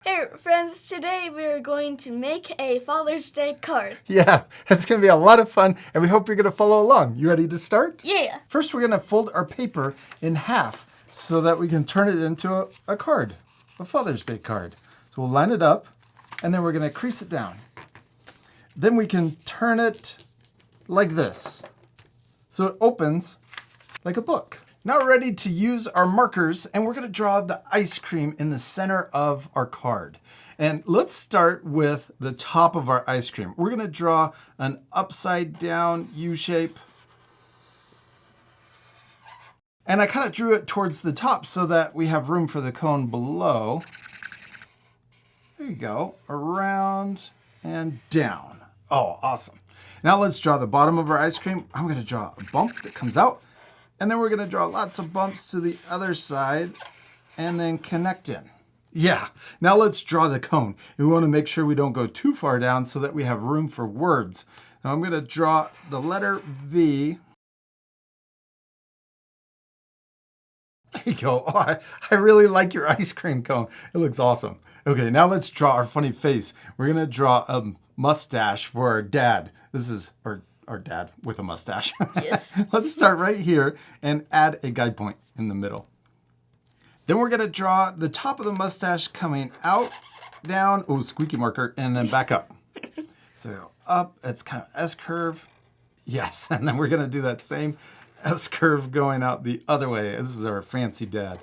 Hey friends, today we are going to make a Father's Day card. Yeah, it's going to be a lot of fun, and we hope you're going to follow along. You ready to start? Yeah. First, we're going to fold our paper in half so that we can turn it into a card, a Father's Day card. So we'll line it up, and then we're going to crease it down. Then we can turn it like this, so it opens like a book. Now we're ready to use our markers, and we're going to draw the ice cream in the center of our card. And let's start with the top of our ice cream. We're going to draw an upside down U shape. And I kind of drew it towards the top so that we have room for the cone below. There you go, around and down. Oh, awesome. Now let's draw the bottom of our ice cream. I'm going to draw a bump that comes out. And then we're going to draw lots of bumps to the other side and then connect in. Yeah, now let's draw the cone. We want to make sure we don't go too far down so that we have room for words. Now I'm going to draw the letter V. There you go. Oh, I really like your ice cream cone. It looks awesome. Okay, now let's draw our funny face. We're going to draw a mustache for our dad. This is our dad with a mustache. Yes. Let's start right here and add a guide point in the middle. Then we're going to draw the top of the mustache coming out, down, oh, squeaky marker, and then back up. So up, it's kind of S-curve. Yes, and then we're going to do that same S-curve going out the other way. This is our fancy dad.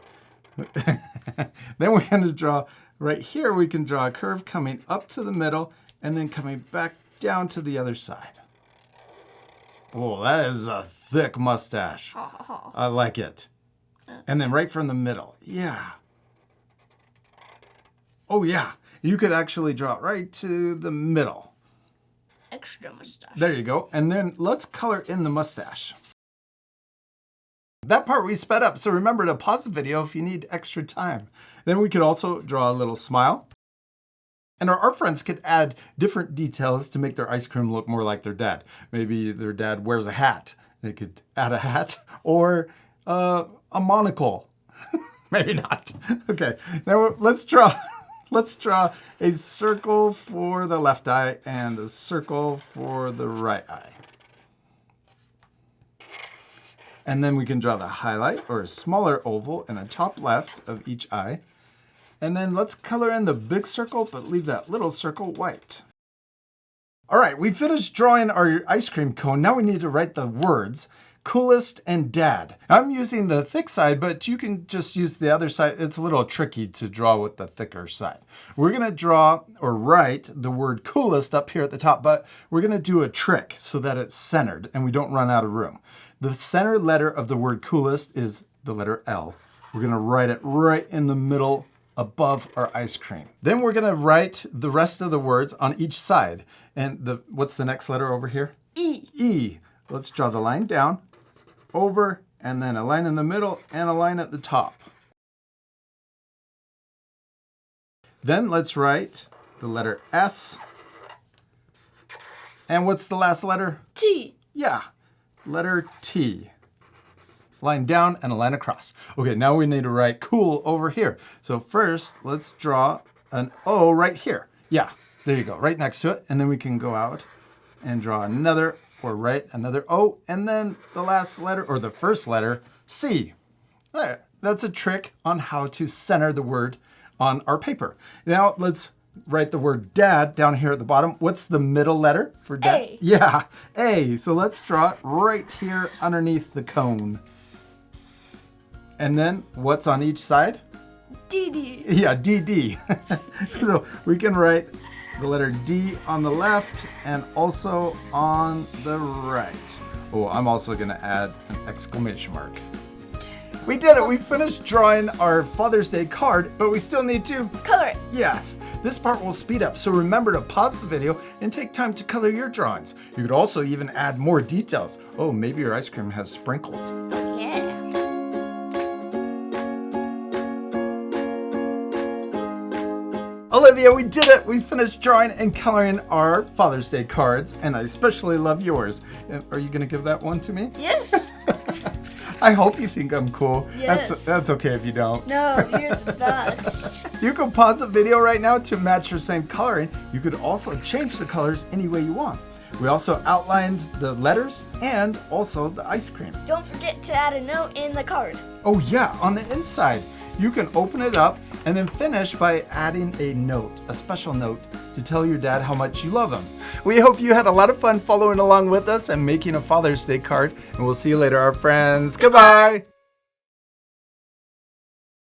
Then we're going to draw, right here, we can draw a curve coming up to the middle and then coming back down to the other side. Oh, that is a thick mustache. I like it. And then right from the middle. Yeah. Oh, yeah. You could actually draw it right to the middle. Extra mustache. There you go. And then let's color in the mustache. That part we sped up, so remember to pause the video if you need extra time. Then we could also draw a little smile. And our art friends could add different details to make their ice cream look more like their dad. Maybe their dad wears a hat. They could add a hat or a monocle. Maybe not. Okay, now let's draw a circle for the left eye and a circle for the right eye. And then we can draw the highlight or a smaller oval in the top left of each eye. And then let's color in the big circle, but leave that little circle white. All right, we finished drawing our ice cream cone. Now we need to write the words, coolest and dad. I'm using the thick side, but you can just use the other side. It's a little tricky to draw with the thicker side. We're gonna draw or write the word coolest up here at the top, but we're gonna do a trick so that it's centered and we don't run out of room. The center letter of the word coolest is the letter L. We're gonna write it right in the middle above our ice cream. Then we're gonna write the rest of the words on each side. And what's the next letter over here? E. E. Let's draw the line down, over, and then a line in the middle and a line at the top. Then let's write the letter S. And what's the last letter? T. Yeah, letter T. Line down and a line across. Okay, now we need to write cool over here. So first, let's draw an O right here. Yeah, there you go, right next to it. And then we can go out and draw another or write another O. And then the last letter or the first letter, C. There, that's a trick on how to center the word on our paper. Now let's write the word dad down here at the bottom. What's the middle letter for dad? A. Yeah, A. So let's draw it right here underneath the cone. And then what's on each side? DD. Yeah, DD. So we can write the letter D on the left and also on the right. Oh, I'm also going to add an exclamation mark. We did it. We finished drawing our Father's Day card, but we still need to Color it. Yes, this part will speed up, so remember to pause the video and take time to color your drawings. You could also even add more details. Oh, maybe your ice cream has sprinkles. Yeah. Olivia, we did it! We finished drawing and coloring our Father's Day cards, and I especially love yours. Are you going to give that one to me? Yes. I hope you think I'm cool. Yes. That's okay if you don't. No, you're the best. You can pause the video right now to match your same coloring. You could also change the colors any way you want. We also outlined the letters and also the ice cream. Don't forget to add a note in the card. Oh yeah, on the inside, you can open it up and then finish by adding a note, a special note, to tell your dad how much you love him. We hope you had a lot of fun following along with us and making a Father's Day card, and we'll see you later, our friends. Goodbye.